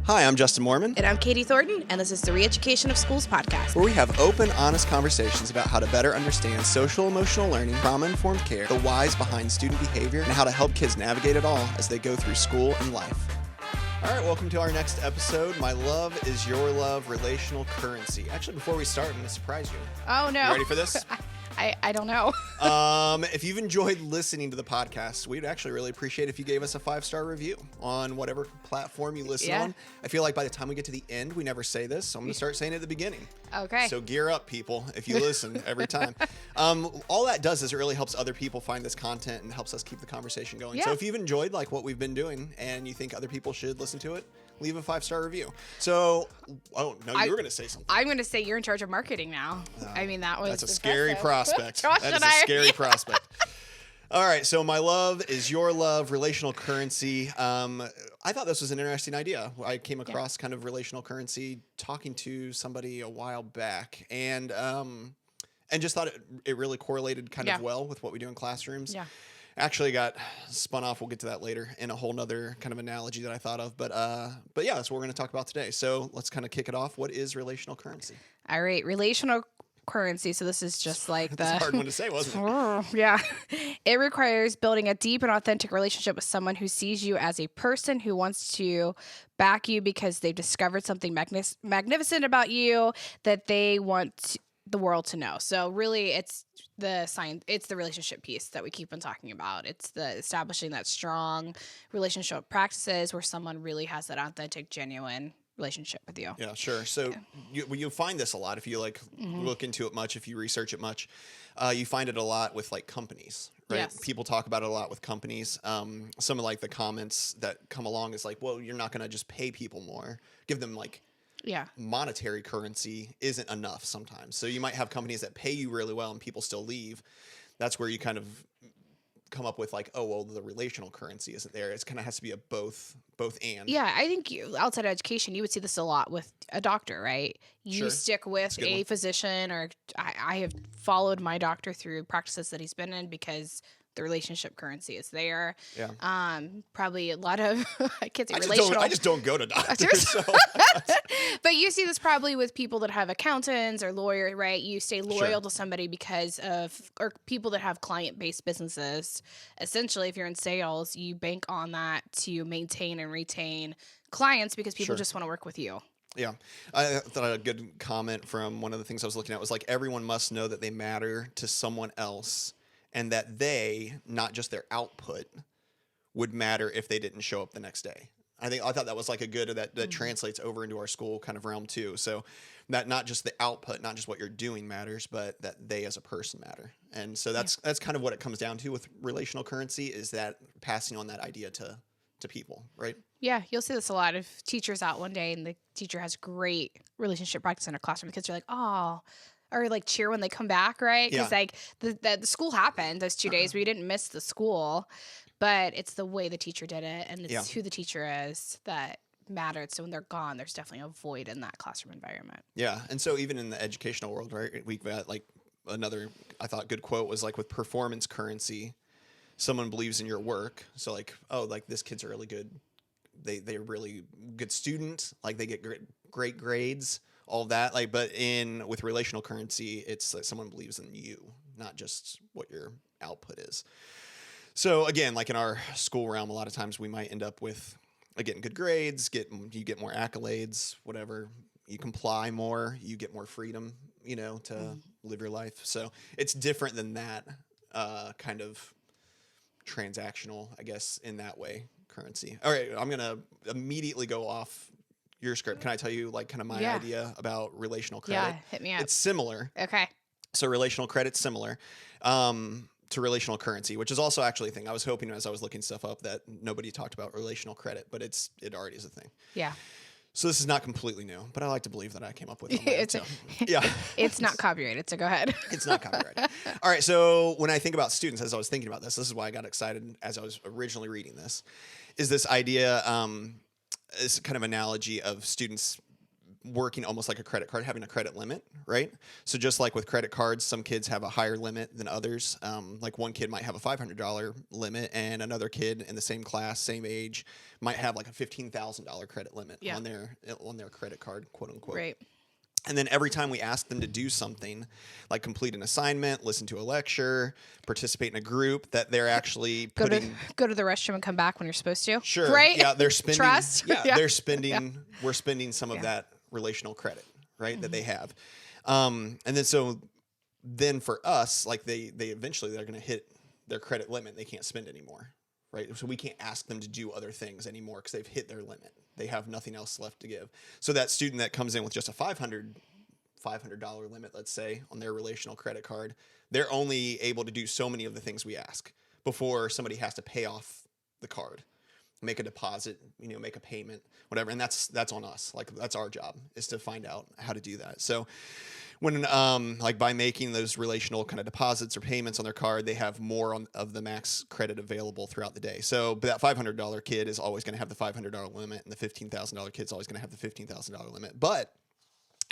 Hi, I'm Justin Moorman. And I'm Katie Thornton, and this is the Re-Education of Schools podcast, where we have open, honest conversations about how to better understand social-emotional learning, trauma-informed care, the whys behind student behavior, and how to help kids navigate it all as they go through school and life. All right, welcome to our next episode. My love is your love, relational currency. Actually, before we start, I'm going to surprise you. Oh, no. You ready for this? I don't know. If you've enjoyed listening to the podcast, we'd actually really appreciate if you gave us a 5-star review on whatever platform you listen on. I feel like by the time we get to the end, we never say this, so I'm going to start saying it at the beginning. Okay. So gear up, people, if you listen every time. All that does is it really helps other people find this content and helps us keep the conversation going. Yeah. So if you've enjoyed like what we've been doing and you think other people should listen to it, leave a 5-star review. So, you were going to say something. I'm going to say you're in charge of marketing now. I mean, that's a scary prospect. Josh that is a scary prospect. All right, so my love is your love, relational currency. I thought this was an interesting idea. I came across kind of relational currency talking to somebody a while back, and just thought it really correlated kind of well with what we do in classrooms. Yeah. Actually got spun off. We'll get to that later in a whole nother kind of analogy that I thought of. But yeah, that's what we're going to talk about today. So let's kind of kick it off. What is relational currency? All right, relational currency. So this is just like That's a hard one to say, wasn't it? Yeah. It requires building a deep and authentic relationship with someone who sees you as a person, who wants to back you because they've discovered something magnificent about you that they want the world to know. So really it's the relationship piece that we keep on talking about. It's the establishing that strong relationship practices where someone really has that authentic, genuine relationship with you. Yeah, sure. So you find this a lot if you look into it much, if you research it much. You find it a lot with like companies, right? Yes. People talk about it a lot with companies. Some of like the comments that come along is like, well, you're not going to just pay people more. Give them like monetary currency isn't enough sometimes. So you might have companies that pay you really well and people still leave. That's where you kind of come up with like, oh, well, the relational currency isn't there. It kind of has to be a both and. Yeah, I think outside of education, you would see this a lot with a doctor, right? You stick with a physician, or I have followed my doctor through practices that he's been in because the relationship currency is there. Yeah. Probably a lot of I can't say relational. I just don't go to doctors. So. But you see this probably with people that have accountants or lawyers, right? You stay loyal to somebody because of, or people that have client-based businesses. Essentially, if you're in sales, you bank on that to maintain and retain clients because people just want to work with you. Yeah. I thought a good comment from one of the things I was looking at was like, everyone must know that they matter to someone else, and that they, not just their output, would matter if they didn't show up the next day. I thought that was like a good that translates over into our school kind of realm too. So that not just the output, not just what you're doing matters, but that they as a person matter. And so that's kind of what it comes down to with relational currency, is that passing on that idea to people, right? Yeah, you'll see this a lot. If teacher's out one day and the teacher has great relationship practice in her classroom, the kids are like, oh, or like cheer when they come back, right? Because like the school happened those 2 days. We didn't miss the school, but it's the way the teacher did it, and it's who the teacher is that mattered. So when they're gone, there's definitely a void in that classroom environment. Yeah, and so even in the educational world, right, we've got like another, I thought, good quote was like, with performance currency, someone believes in your work. So like, oh, like this kid's a really good, they're really good student, like they get great grades. All of that, like, but with relational currency, it's like someone believes in you, not just what your output is. So again, like in our school realm, a lot of times we might end up with getting good grades, you get more accolades, whatever. You comply more, you get more freedom, to live your life. So it's different than that kind of transactional, I guess, in that way, currency. All right, I'm gonna immediately go off your script. Can I tell you like kind of my idea about relational credit? Yeah, hit me up. It's similar. Okay. So relational credit's similar to relational currency, which is also actually a thing. I was hoping as I was looking stuff up that nobody talked about relational credit, but it already is a thing. Yeah. So this is not completely new, but I like to believe that I came up with it. It's not copyrighted, so go ahead. It's not copyrighted. All right. So when I think about students, as I was thinking about this is why I got excited as I was originally reading this, is this idea, this kind of analogy of students working almost like a credit card, having a credit limit, right? So just like with credit cards, some kids have a higher limit than others. Like one kid might have a $500 limit, and another kid in the same class, same age, might have like a $15,000 credit limit Yeah. on their credit card, quote unquote. Right. And then every time we ask them to do something, like complete an assignment, listen to a lecture, participate in a group, that they're actually Go putting to the restroom and come back when you're supposed to. Sure. Right. Yeah, they're spending. Trust. Yeah, Yeah. they're spending. We're spending some of that relational credit, right, that they have, and then for us, like they eventually they're going to hit their credit limit. They can't spend anymore, right? So we can't ask them to do other things anymore because they've hit their limit. They have nothing else left to give. So that student that comes in with just a $500 limit, let's say, on their relational credit card, they're only able to do so many of the things we ask before somebody has to pay off the card, make a deposit, make a payment, whatever. And that's on us. Like that's our job, is to find out how to do that. So when like by making those relational kind of deposits or payments on their card, they have more of the max credit available throughout the day. So but that $500 kid is always going to have the $500 limit, and the $15,000 kid's always going to have the $15,000 limit. But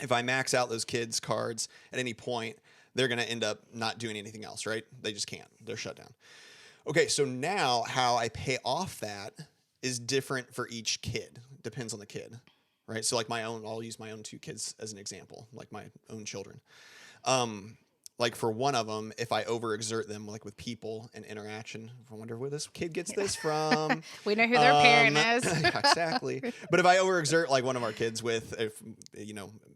if I max out those kids' cards at any point, they're going to end up not doing anything else, right? They just can't. They're shut down. Okay, so now how I pay off that is different for each kid. Depends on the kid, right? So like I'll use my own 2 kids as an example, like my own children. Like for one of them, if I overexert them, like with people and interaction, I wonder where this kid gets this from. We know who their parent is. Exactly. But if I overexert like one of our kids with, if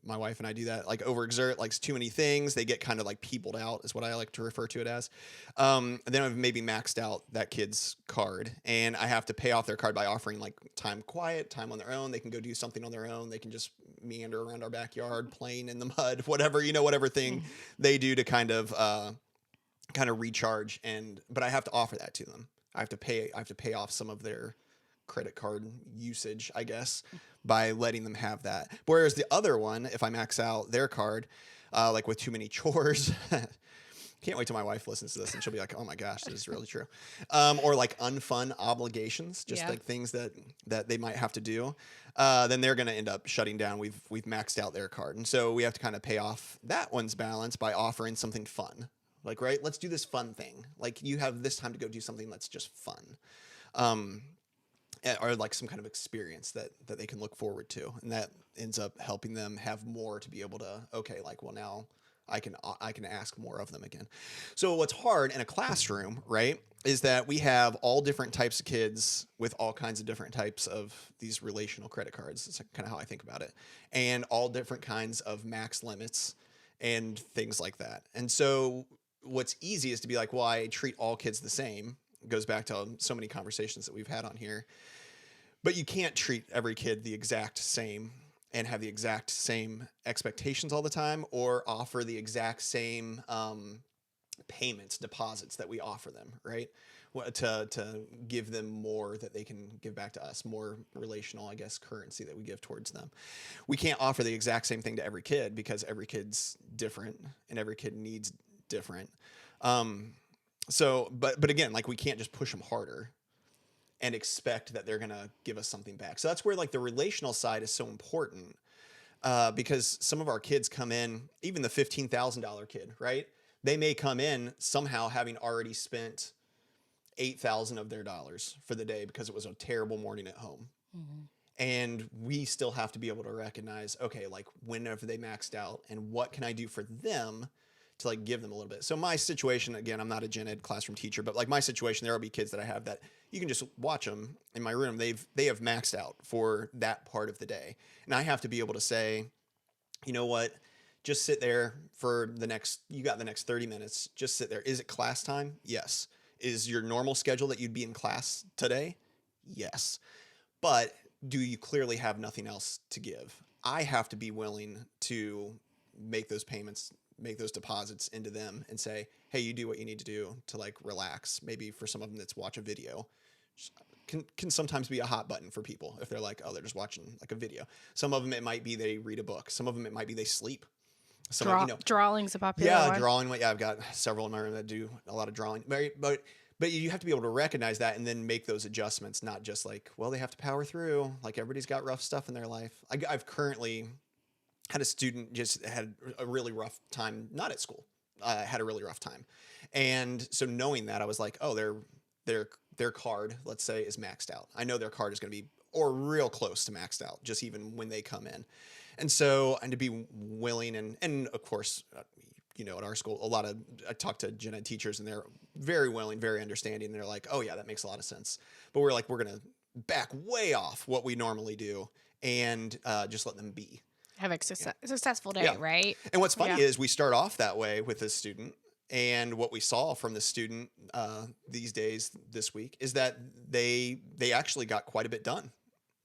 my wife and I do that, like overexert, like too many things, they get kind of like peopled out, is what I like to refer to it as. And then I've maybe maxed out that kid's card, and I have to pay off their card by offering like time quiet, time on their own. They can go do something on their own. They can just meander around our backyard, playing in the mud, whatever thing they do to kind of recharge. But I have to offer that to them. I have to pay off some of their credit card usage, I guess, by letting them have that. Whereas the other one, if I max out their card, like with too many chores, can't wait till my wife listens to this and she'll be like, oh my gosh, this is really true. Or like unfun obligations, just like things that they might have to do. Then they're going to end up shutting down. We've maxed out their card. And so we have to kind of pay off that one's balance by offering something fun. Like, right, let's do this fun thing. Like you have this time to go do something that's just fun. Or like some kind of experience that they can look forward to. And that ends up helping them have more to be able to, okay, like, well, now I can ask more of them again. So what's hard in a classroom, right, is that we have all different types of kids with all kinds of different types of these relational credit cards. It's kind of how I think about it. And all different kinds of max limits and things like that. And so what's easy is to be like, well, I treat all kids the same. It goes back to so many conversations that we've had on here. But you can't treat every kid the exact same and have the exact same expectations all the time, or offer the exact same payments, deposits that we offer them, right? To give them more that they can give back to us, more relational, I guess, currency that we give towards them. We can't offer the exact same thing to every kid because every kid's different and every kid needs different. But again, like we can't just push them harder and expect that they're going to give us something back. So that's where like the relational side is so important, because some of our kids come in, even the $15,000 kid, right? They may come in somehow having already spent $8,000 of their dollars for the day because it was a terrible morning at home. Mm-hmm. And we still have to be able to recognize, okay, like whenever they maxed out and what can I do for them to like give them a little bit. So my situation, again, I'm not a gen ed classroom teacher, but like my situation, there will be kids that I have that you can just watch them in my room. They have maxed out for that part of the day. And I have to be able to say, you know what, just sit there for you got the next 30 minutes, just sit there. Is it class time? Yes. Is your normal schedule that you'd be in class today? Yes. But do you clearly have nothing else to give? I have to be willing to make those payments, make those deposits into them and say, hey, you do what you need to do to like relax. Maybe for some of them that's watch a video. Can sometimes be a hot button for people if they're like, oh, they're just watching like a video. Some of them, it might be they read a book. Some of them, it might be they sleep. Drawing's a popular one. Drawing. Yeah, I've got several in my room that do a lot of drawing. But you have to be able to recognize that and then make those adjustments, not just like, well, they have to power through. Like everybody's got rough stuff in their life. I've currently had a student just had a really rough time, not at school, had a really rough time. And so knowing that, I was like, oh, their card, let's say, is maxed out. I know their card is going to be or real close to maxed out, just even when they come in. And so, and to be willing and of course, at our school, I talked to gen ed teachers and they're very willing, very understanding. And they're like, oh yeah, that makes a lot of sense. But we're going to back way off what we normally do and just let them be. Have a successful day, Yeah. right? And what's funny is we start off that way with this student. And what we saw from the student these days, this week, is that they actually got quite a bit done,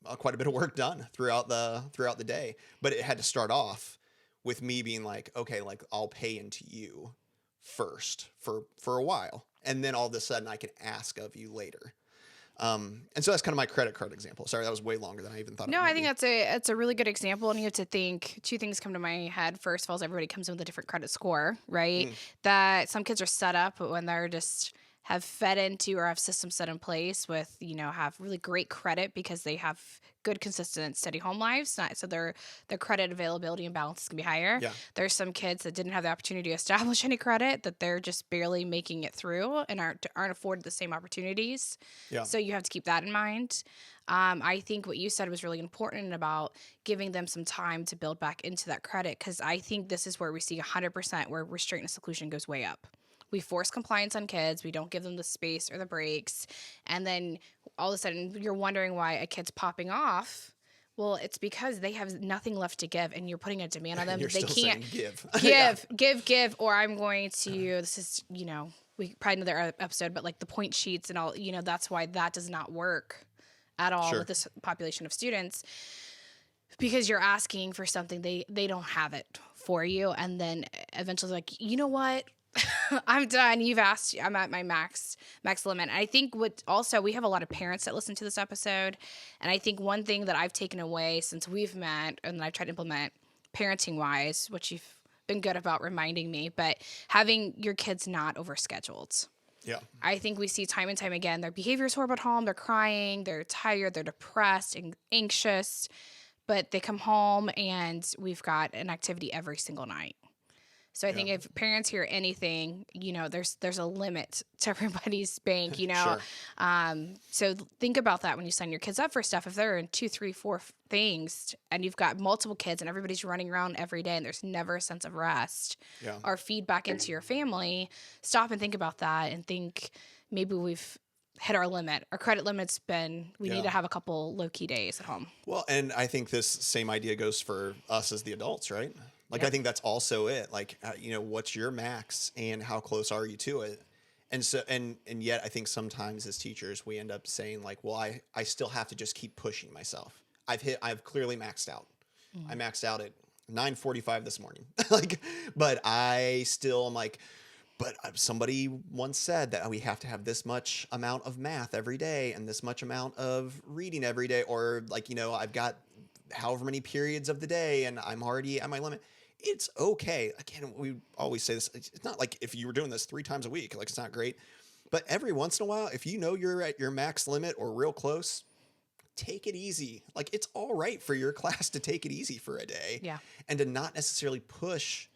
quite a bit of work done throughout the day. But it had to start off with me being like, okay, like I'll pay into you first for a while, and then all of a sudden I can ask of you later. And so that's kind of my credit card example. Sorry, that was way longer than I even thought. No, I think that's a really good example. And you have to think, two things come to my head. First of all, is everybody comes in with a different credit score, right? That some kids are set up when they're just have fed into or have systems set in place with, have really great credit because they have good, consistent, steady home lives. So their credit availability and balance can be higher. Yeah. There's some kids that didn't have the opportunity to establish any credit, that they're just barely making it through and aren't afforded the same opportunities. Yeah. So you have to keep that in mind. I think what you said was really important about giving them some time to build back into that credit, because I think this is where we see 100% where restraint and seclusion goes way up. We force compliance on kids. We don't give them the space or the breaks. And then all of a sudden you're wondering why a kid's popping off. Well, it's because they have nothing left to give, and you're putting a demand on them. You're They still can't saying give. give, or I'm going to, this is, we probably another episode, but like the point sheets and all, that's why that does not work at all with this population of students, because you're asking for something they don't have it for you. And then eventually like, you know what? I'm done. You've asked. I'm at my max limit. And I think we have a lot of parents that listen to this episode. And I think one thing that I've taken away since we've met and I've tried to implement parenting wise, which you've been good about reminding me, but having your kids not overscheduled. Yeah. I think we see time and time again, their behavior is horrible at home. They're crying, they're tired, they're depressed and anxious, but they come home and we've got an activity every single night. So I think if parents hear anything, there's a limit to everybody's bank, Sure. So think about that when you sign your kids up for stuff. If they're in 2, 3, 4 things and you've got multiple kids and everybody's running around every day and there's never a sense of rest or feedback into your family, stop and think about that and think maybe we've hit our limit. Our credit limit's been, we need to have a couple low-key days at home. Well, and I think this same idea goes for us as the adults, right? Like, I think that's also it. Like, what's your max and how close are you to it? And so, and yet I think sometimes as teachers, we end up saying like, well, I still have to just keep pushing myself. I've clearly maxed out. I maxed out at 9:45 this morning. But I still am like, but somebody once said that we have to have this much amount of math every day and this much amount of reading every day. Or like, I've got however many periods of the day and I'm already at my limit. It's okay. Again, we always say this. It's not like if you were doing this 3 times a week, like it's not great. But every once in a while, if you're at your max limit or real close, take it easy. Like it's all right for your class to take it easy for a day. Yeah. And to not necessarily push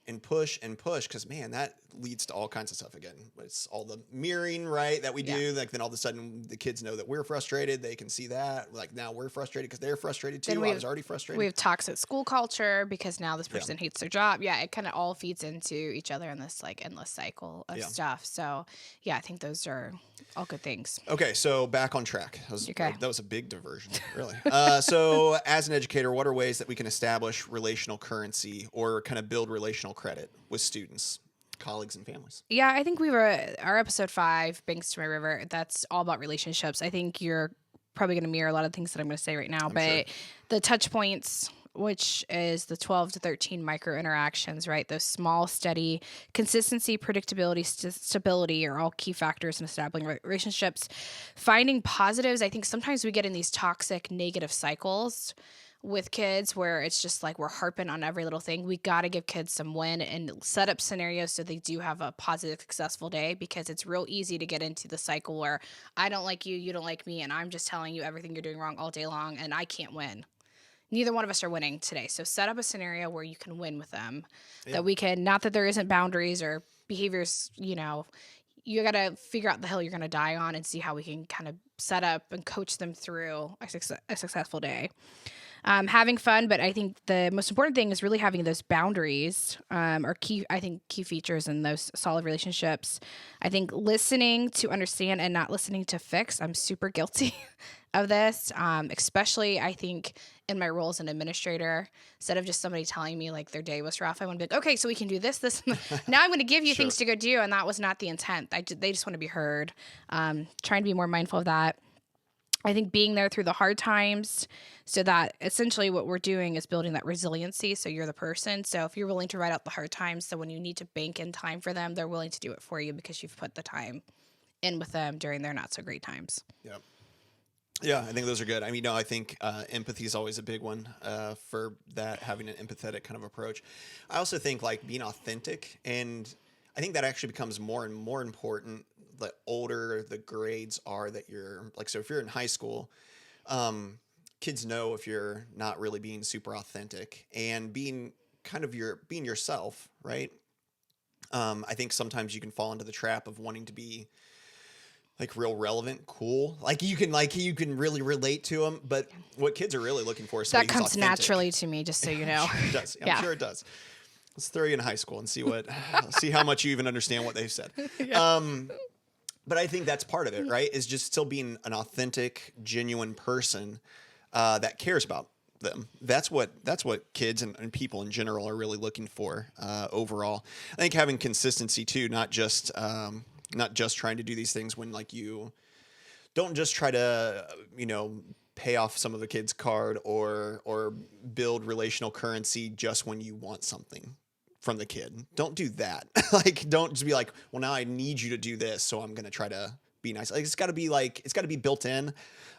and push and push, because man, that leads to all kinds of stuff again. It's all the mirroring, right, that we do. Like then all of a sudden the kids know that we're frustrated. They can see that. Like now we're frustrated because they're frustrated too. I was already frustrated. We have toxic school culture because now this person hates their job. Yeah, it kind of all feeds into each other in this like endless cycle of stuff. So yeah, I think those are all good things. Okay, so back on track. That was a big diversion, really. So as an educator, what are ways that we can establish relational currency or kind of build relational credit with students, colleagues, and families? Yeah, I think we were, our episode 5, Banks to My River, that's all about relationships. I think you're probably going to mirror a lot of things that I'm going to say right now, but the touch points, which is the 12 to 13 micro interactions, right? Those small, steady, consistency, predictability, stability are all key factors in establishing relationships. Finding positives, I think sometimes we get in these toxic, negative cycles with kids where it's just like we're harping on every little thing. We got to give kids some win and set up scenarios so they do have a positive, successful day, because it's real easy to get into the cycle where I don't like you, you don't like me, and I'm just telling you everything you're doing wrong all day long and I can't win. neither one of us are winning today. So set up a scenario where you can win with them, Yeah. that we can, not that there isn't boundaries or behaviors, you know, you got to figure out the hill you're going to die on and see how we can kind of set up and coach them through a successful day. Having fun, but I think the most important thing is really having those boundaries are key. I think key features in those solid relationships. I think listening to understand and not listening to fix. I'm super guilty of this, especially I think in my role as an administrator. Instead of just somebody telling me like their day was rough, I want to be like, okay, so we can do this, this. And now I'm going to give you Sure. things to go do, and that was not the intent. They just want to be heard. Trying to be more mindful of that. I think being there through the hard times, so that essentially what we're doing is building that resiliency. So you're the person. So if you're willing to ride out the hard times, so when you need to bank in time for them, they're willing to do it for you because you've put the time in with them during their not so great times. Yeah. Yeah, I think those are good. I mean, I think empathy is always a big one for that, having an empathetic kind of approach. I also think like being authentic, and I think that actually becomes more and more important the older the grades are that you're like. So if you're in high school, kids know if you're not really being super authentic and being kind of being yourself, right? I think sometimes you can fall into the trap of wanting to be like real relevant, cool. Like you can really relate to them, but what kids are really looking for is That somebody who's comes authentic. naturally to me, just so you know. It does. I'm sure it does. Let's throw you in high school and see how much you even understand what they've said. Yeah. But I think that's part of it, right? Is just still being an authentic, genuine person that cares about them. That's what kids and people in general are really looking for overall. I think having consistency too, not just trying to do these things when like you don't just try to pay off some of the kid's card or build relational currency just when you want something from the kid. Don't do that. Like, don't just be like, well, now I need you to do this, so I'm going to try to be nice. Like, it's got to be built in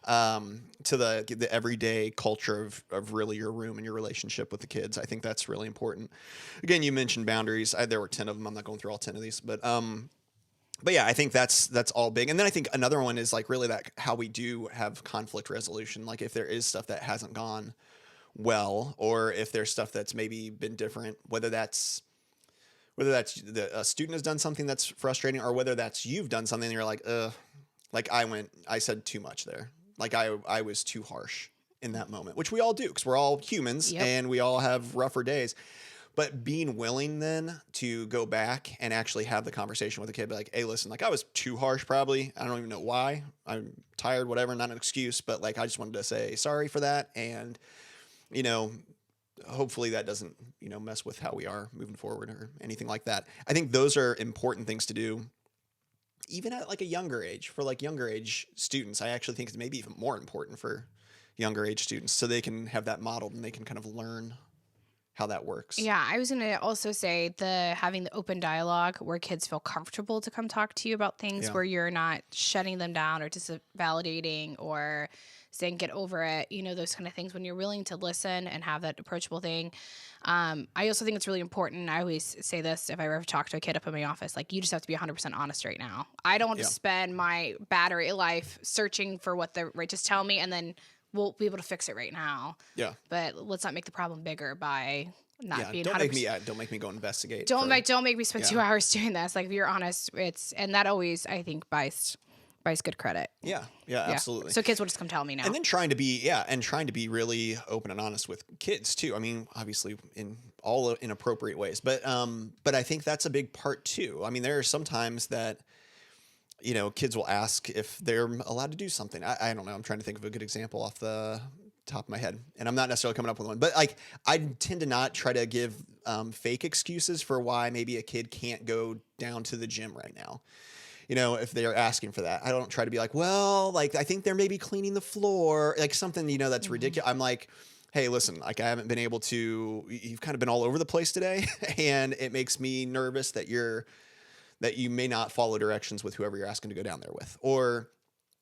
to the everyday culture of really your room and your relationship with the kids. I think that's really important. Again, you mentioned boundaries. There were 10 of them. I'm not going through all 10 of these, but yeah, I think that's all big. And then I think another one is like really that how we do have conflict resolution. Like if there is stuff that hasn't gone well, or if there's stuff that's maybe been different, whether that's a student has done something that's frustrating, or whether that's you've done something and you're like, like I said too much there. Like I was too harsh in that moment, which we all do because we're all humans. Yep. And we all have rougher days. But being willing then to go back and actually have the conversation with the kid, be like, hey, listen, like I was too harsh probably. I don't even know why. I'm tired, whatever, not an excuse. But like I just wanted to say sorry for that. And, hopefully that doesn't, mess with how we are moving forward or anything like that. I think those are important things to do. Even at like a younger age, for like younger age students, I actually think it's maybe even more important for younger age students so they can have that modeled and they can kind of learn how that works. Yeah, I was going to also say having the open dialogue where kids feel comfortable to come talk to you about things, where you're not shutting them down or just validating or saying get over it, those kind of things. When you're willing to listen and have that approachable thing. I also think it's really important. I always say this if I ever talk to a kid up in my office, like you just have to be 100% honest right now. I don't want to spend my battery life searching for what just tell me and then we'll be able to fix it right now. Yeah. But let's not make the problem bigger by not being 100%. Don't make me go investigate. Don't make me spend 2 hours doing this. Like if you're honest, and that always I think buys good credit. Yeah, absolutely. So kids will just come tell me now. And then trying to be really open and honest with kids too. I mean, obviously in all inappropriate ways, but I think that's a big part too. I mean, there are some times that kids will ask if they're allowed to do something. I don't know. I'm trying to think of a good example off the top of my head, and I'm not necessarily coming up with one. But like, I tend to not try to give fake excuses for why maybe a kid can't go down to the gym right now. If they're asking for that, I don't try to be like, well, like I think they're maybe cleaning the floor, like something that's ridiculous. I'm like, hey, listen, like I haven't been able to. You've kind of been all over the place today, and it makes me nervous that you may not follow directions with whoever you're asking to go down there with, or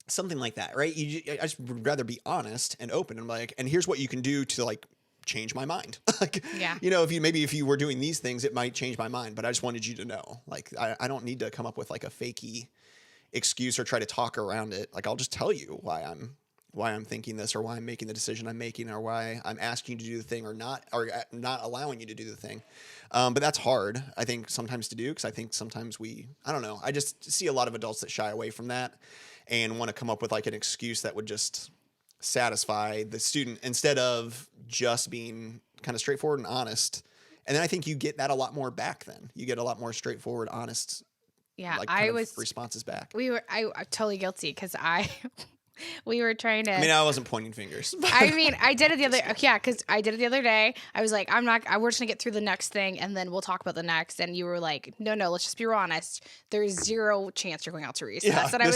something like that, right? I just would rather be honest and open and like, and here's what you can do to like change my mind. Like, if you were doing these things, it might change my mind, but I just wanted you to know, like, I don't need to come up with like a fakey excuse or try to talk around it. Like, I'll just tell you why I'm why I'm thinking this, or why I'm making the decision I'm making, or why I'm asking you to do the thing or not allowing you to do the thing. But that's hard, I think, sometimes to do, because I think sometimes I don't know. I just see a lot of adults that shy away from that and want to come up with like an excuse that would just satisfy the student instead of just being kind of straightforward and honest. And then I think you get that a lot more back then. You get a lot more straightforward, honest, Yeah, like kind of responses back. I'm totally guilty because we were trying to. I mean, I wasn't pointing fingers. I mean, I did it the other. Yeah, because I did it the other day. I was like, we're just gonna get through the next thing, and then we'll talk about the next. And you were like, no, let's just be real honest. There's zero chance you're going out to recess. Yeah, and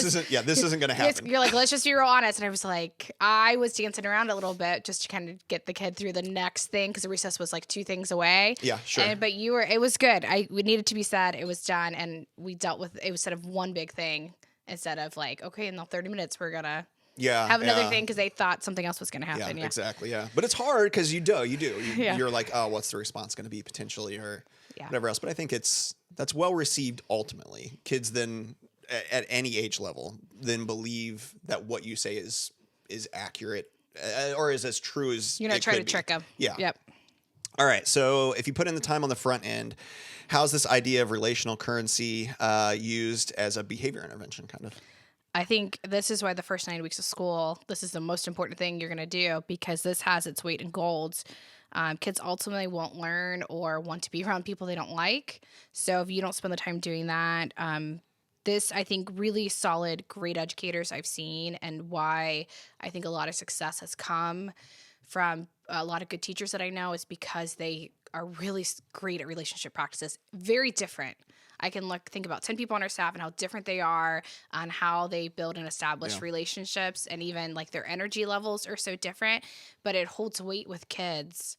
this isn't gonna happen. You're like, let's just be real honest. And I was like, I was dancing around a little bit just to kind of get the kid through the next thing because the recess was like 2 things away. Yeah, sure. But it was good. We needed to be said. It was done, and we dealt with it instead of one big thing instead of like, okay, in the 30 minutes we're gonna. Have another thing because they thought something else was going to happen. Yeah, exactly. Yeah, but it's hard because you're like, oh, what's the response going to be potentially, or whatever else. But I think that's well received ultimately. Kids then at any age level then believe that what you say is accurate or is as true as you're not trying to trick them. Yeah. Yep. All right. So if you put in the time on the front end, how's this idea of relational currency used as a behavior intervention, kind of? I think this is why the first 9 weeks of school, this is the most important thing you're going to do because this has its weight in gold. Kids ultimately won't learn or want to be around people they don't like. So if you don't spend the time doing that, this, I think, really solid, great educators I've seen and why I think a lot of success has come from a lot of good teachers that I know is because they are really great at relationship practices. Very different. I can think about 10 people on our staff and how different they are on how they build and establish relationships, and even like their energy levels are so different, but it holds weight with kids.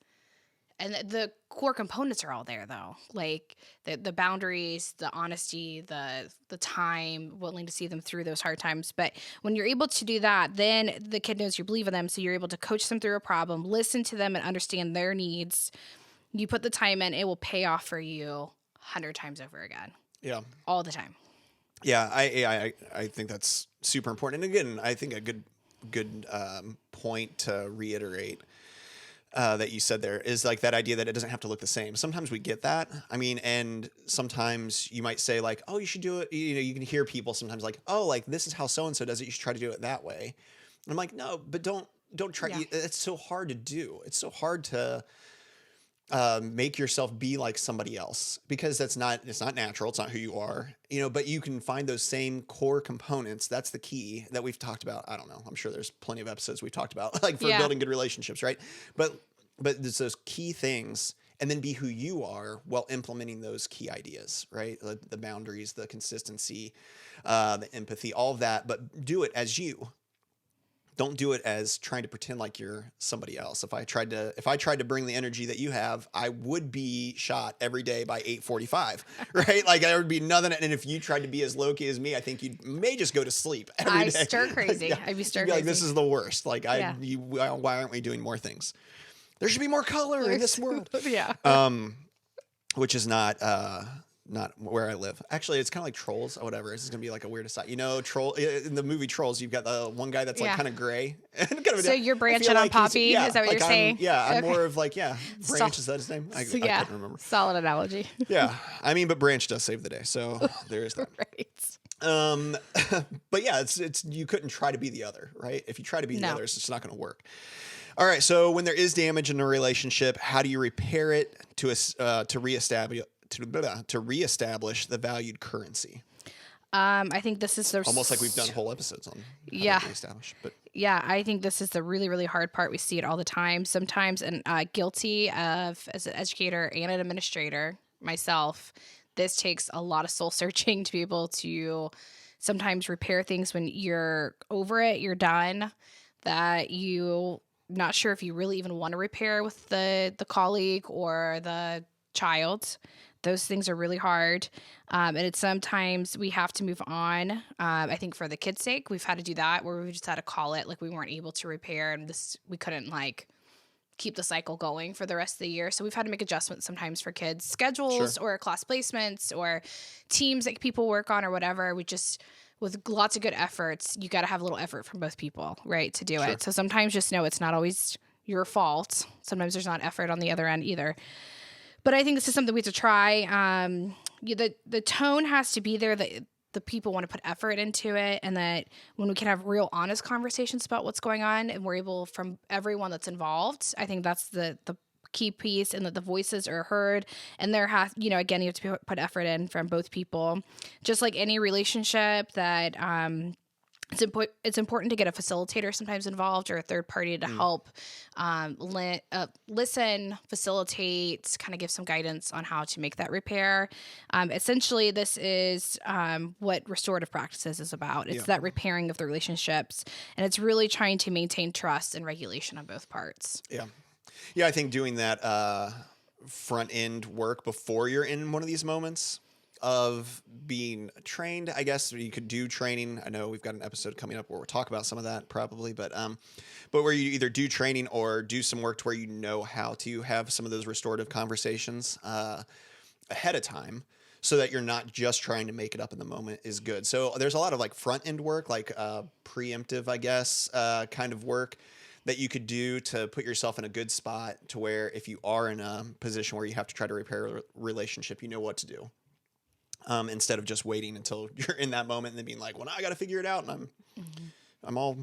And the core components are all there though. Like the boundaries, the honesty, the time, willing to see them through those hard times. But when you're able to do that, then the kid knows you believe in them. So you're able to coach them through a problem, listen to them and understand their needs. You put the time in, it will pay off for you 100 times over again. Yeah. All the time. Yeah, I think that's super important. And again, I think a good point to reiterate that you said there is like that idea that it doesn't have to look the same. Sometimes we get that. I mean, and sometimes you might say like, oh, you should do it. You know, you can hear people sometimes like, oh, like this is how so-and-so does it. You should try to do it that way. And I'm like, no, but don't try. Yeah. It's so hard to do. It's so hard to make yourself be like somebody else because it's not natural. It's not who you are, you know, but you can find those same core components. That's the key that we've talked about. I don't know. I'm sure there's plenty of episodes we've talked about like for building good relationships. Right. But there's those key things and then be who you are while implementing those key ideas, right? The boundaries, the consistency, the empathy, all of that, but do it as you. Don't do it as trying to pretend like you're somebody else. If I tried to bring the energy that you have, I would be shot every day by 8:45, right? Like there would be nothing. And if you tried to be as low key as me, I think you may just go to sleep every day. Stir crazy. Yeah. I'd be stir crazy. crazy. Like this is the worst. Like why aren't we doing more things? There should be more color in this world. Yeah. Which is not where I live. Actually, it's kind of like Trolls or whatever. This is gonna be like a weird aside. You know, in the movie Trolls, you've got the one guy that's like kind of gray. So you're branching on Poppy? Is that what like you're saying? I'm more of like Branch. Is that his name? I couldn't remember. Solid analogy. Yeah, I mean, but Branch does save the day, so there is that. Right. But yeah, it's you couldn't try to be the other, right? If you try to be the other, it's just not going to work. All right, so when there is damage in a relationship, how do you repair it to reestablish the valued currency? I think this is almost like we've done whole episodes on how to reestablish. But I think this is the really, really hard part. We see it all the time. Sometimes, and guilty of as an educator and an administrator myself, this takes a lot of soul searching to be able to sometimes repair things when you're over it, you're done, that you not sure if you really even want to repair with the colleague or the child. Those things are really hard. And it's sometimes we have to move on. I think for the kids' sake, we've had to do that where we just had to call it. Like we weren't able to repair and we couldn't like keep the cycle going for the rest of the year. So we've had to make adjustments sometimes for kids' schedules or class placements or teams that people work on or whatever. with lots of good efforts, you got to have a little effort from both people, right, to do Sure. it. So sometimes just know it's not always your fault. Sometimes there's not effort on the other end either. But I think this is something we have to try. The tone has to be there that the people want to put effort into it, and that when we can have real honest conversations about what's going on and we're able from everyone that's involved, I think that's the key piece, and that the voices are heard, and there has, again, you have to put effort in from both people. Just like any relationship that, it's important to get a facilitator sometimes involved, or a third party to help listen, facilitate, kind of give some guidance on how to make that repair. Essentially, this is what restorative practices is about. It's that repairing of the relationships, and it's really trying to maintain trust and regulation on both parts. Yeah. Yeah, I think doing that front end work before you're in one of these moments of being trained, I guess you could do training. I know we've got an episode coming up where we'll talk about some of that probably, but where you either do training or do some work to where you know how to have some of those restorative conversations ahead of time, so that you're not just trying to make it up in the moment is good. So there's a lot of like front end work, like preemptive, I guess, kind of work that you could do to put yourself in a good spot to where if you are in a position where you have to try to repair a relationship, you know what to do. Instead of just waiting until you're in that moment and then being like, well, now I got to figure it out. And I'm all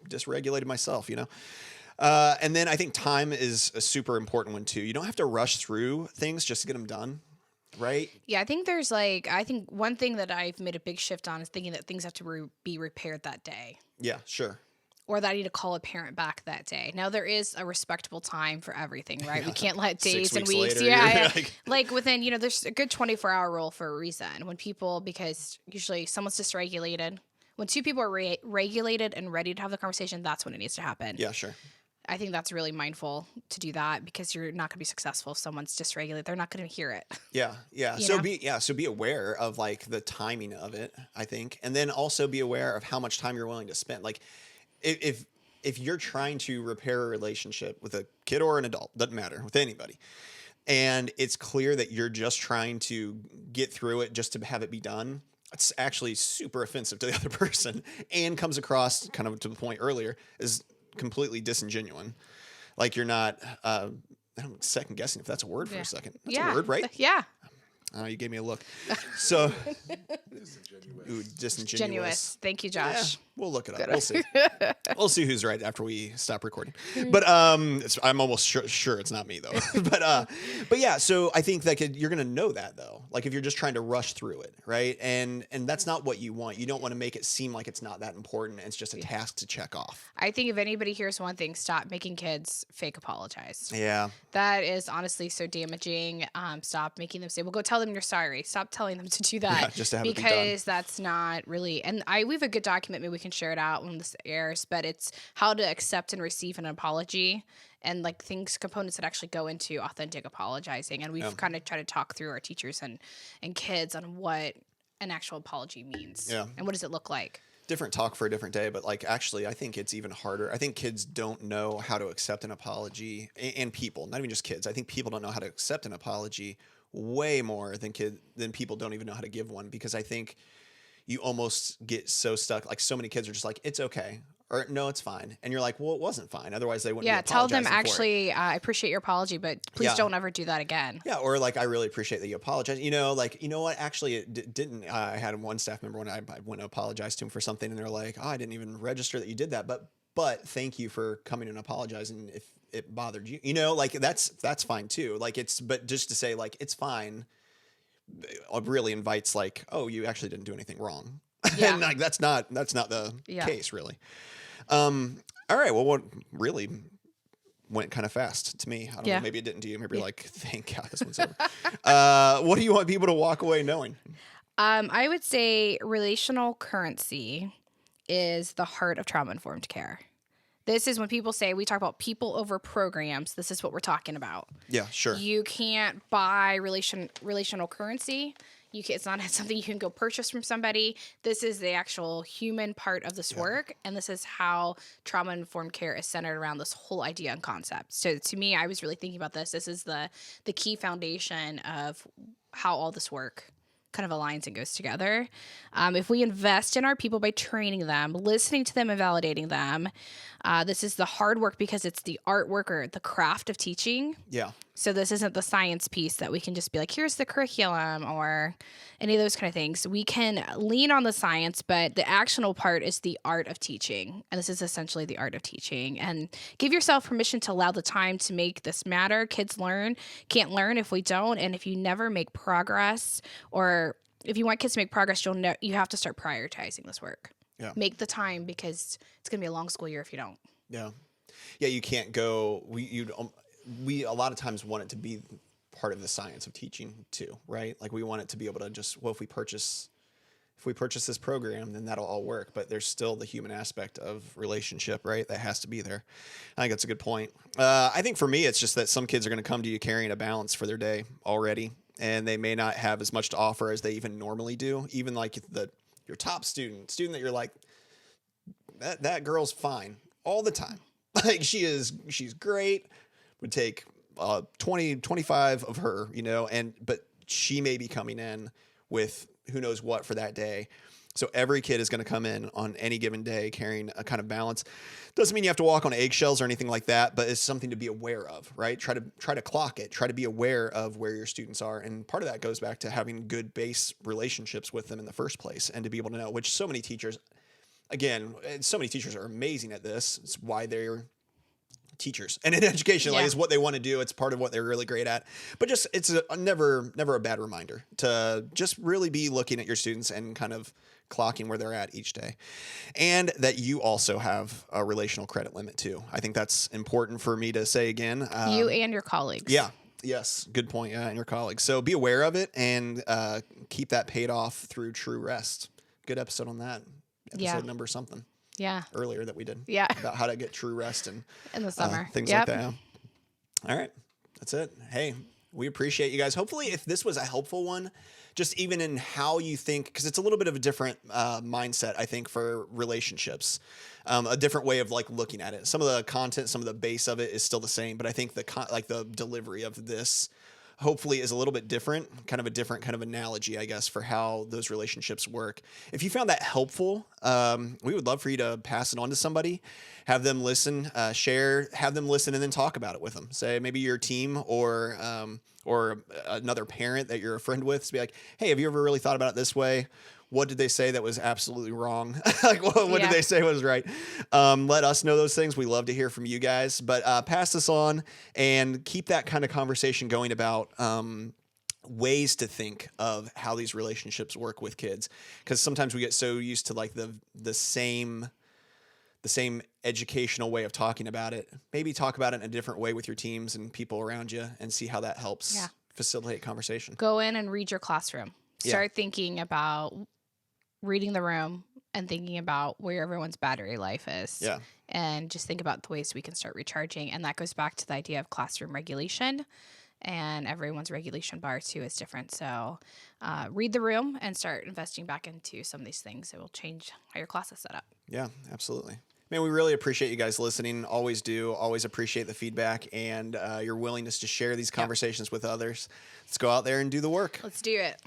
dysregulated myself, And then I think time is a super important one too. You don't have to rush through things just to get them done. Right? Yeah, I think one thing that I've made a big shift on is thinking that things have to be repaired that day. Yeah, sure. Or that I need to call a parent back that day. Now, there is a respectable time for everything, right? We can't let days and weeks. Later, yeah. Like within, there's a good 24-hour rule for a reason. Because usually someone's dysregulated. When two people are regulated and ready to have the conversation, that's when it needs to happen. Yeah, sure. I think that's really mindful to do that, because you're not going to be successful if someone's dysregulated. They're not going to hear it. Yeah. So be aware of like the timing of it, I think. And then also be aware of how much time you're willing to spend. Like, if you're trying to repair a relationship with a kid or an adult, doesn't matter, with anybody, and it's clear that you're just trying to get through it just to have it be done, it's actually super offensive to the other person and comes across, kind of to the point earlier, as completely disingenuous. Like you're not, I'm second guessing if that's a word for a second. That's a word, right? Yeah. Oh, you gave me a look. So, disingenuous. Genuous. Thank you, Josh. Yeah, we'll look it up. We'll see. We'll see who's right after we stop recording. But I'm almost sure it's not me though. but yeah. So I think that you're gonna know that though. Like if you're just trying to rush through it, right? And that's not what you want. You don't want to make it seem like it's not that important. It's just a task to check off. I think if anybody hears one thing, stop making kids fake apologize. Yeah. That is honestly so damaging. Stop making them say, "Well, go tell them you're sorry." Stop telling them to do that. Yeah, just to have it be done. Because that's not really. And we have a good document. Maybe we can share it out when this airs. But it's how to accept and receive an apology, and like components that actually go into authentic apologizing. And we've kind of tried to talk through our teachers and kids on what an actual apology means. Yeah. And what does it look like? Different talk for a different day, but like actually I think it's even harder. I think kids don't know how to accept an apology, and people, not even just kids. I think people don't know how to accept an apology way more than people don't even know how to give one, because I think you almost get so stuck. Like so many kids are just like, it's okay. Or no, it's fine. And you're like, well, it wasn't fine. Otherwise they wouldn't be tell them apologizing for it. actually, I appreciate your apology, but please don't ever do that again. Yeah, or like, I really appreciate that you apologize. Like, you know what? Actually, it didn't. I had one staff member when I went to apologize to him for something, and they're like, oh, I didn't even register that you did that. But thank you for coming and apologizing if it bothered you. Like that's fine too. Like but just to say like, it's fine, it really invites like, oh, you actually didn't do anything wrong. Yeah. And like, that's not the case really. All right. Well, what really went kind of fast to me. I don't know. Maybe it didn't to you. Maybe you're like, thank God this one's over. What do you want people to walk away knowing? I would say relational currency is the heart of trauma-informed care. This is when people say, we talk about people over programs. This is what we're talking about. Yeah, sure. You can't buy relational currency. It's not something you can go purchase from somebody. This is the actual human part of this work, and this is how trauma-informed care is centered around this whole idea and concept. So to me, I was really thinking about this. This is the key foundation of how all this work kind of aligns and goes together. If we invest in our people by training them, listening to them and validating them, this is the hard work because it's the artwork or the craft of teaching. Yeah. So this isn't the science piece that we can just be like, here's the curriculum or any of those kind of things. We can lean on the science, but the actionable part is the art of teaching. And this is essentially the art of teaching. And give yourself permission to allow the time to make this matter. Kids can't learn if we don't. And if you never make progress, or if you want kids to make progress, you have to start prioritizing this work. Yeah. Make the time because it's going to be a long school year if you don't. Yeah. Yeah. You can't go, we a lot of times want it to be part of the science of teaching too, right? Like we want it to be able to just, well, if we purchase this program, then that'll all work. But there's still the human aspect of relationship, right? That has to be there. I think that's a good point. I think for me, it's just that some kids are going to come to you carrying a balance for their day already, and they may not have as much to offer as they even normally do. Even like your top student that you're like, that girl's fine all the time. Like she's great. Would take 20, 25 of her, but she may be coming in with who knows what for that day. So every kid is going to come in on any given day carrying a kind of balance. Doesn't mean you have to walk on eggshells or anything like that, but it's something to be aware of, right? Try to clock it. Try to be aware of where your students are. And part of that goes back to having good base relationships with them in the first place and to be able to know, which so many teachers are amazing at this. It's why they're teachers and in education, like, is what they want to do. It's part of what they're really great at, but just, it's never a bad reminder to just really be looking at your students and kind of clocking where they're at each day, and that you also have a relational credit limit too. I think that's important for me to say again. You and your colleagues. Yeah. Yes. Good point. Yeah. And your colleagues. So be aware of it and keep that paid off through true rest. Good episode on that. Episode number something. Yeah. Earlier that we did. Yeah. About how to get true rest and in the summer. Things like that. All right. That's it. Hey, we appreciate you guys. Hopefully if this was a helpful one, just even in how you think, because it's a little bit of a different mindset, I think, for relationships, a different way of like looking at it. Some of the content, some of the base of it is still the same, but I think the delivery of this hopefully is a little bit different, kind of a different kind of analogy, I guess, for how those relationships work. If you found that helpful, we would love for you to pass it on to somebody, have them listen, share, have them listen, and then talk about it with them. Say maybe your team or another parent that you're a friend with, to be like, hey, have you ever really thought about it this way? What did they say that was absolutely wrong? Like, what did they say was right? Let us know those things. We love to hear from you guys. But pass this on and keep that kind of conversation going about ways to think of how these relationships work with kids. Because sometimes we get so used to like the same educational way of talking about it. Maybe talk about it in a different way with your teams and people around you and see how that helps facilitate conversation. Go in and read your classroom. Start thinking about reading the room and thinking about where everyone's battery life is. Yeah. And just think about the ways we can start recharging. And that goes back to the idea of classroom regulation. And everyone's regulation bar too is different. So read the room and start investing back into some of these things. It will change how your class is set up. Yeah, absolutely. Man, we really appreciate you guys listening. Always do. Always appreciate the feedback and your willingness to share these conversations with others. Let's go out there and do the work. Let's do it.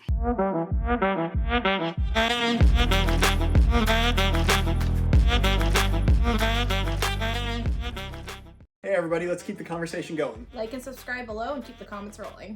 Hey, everybody. Let's keep the conversation going. Like and subscribe below and keep the comments rolling.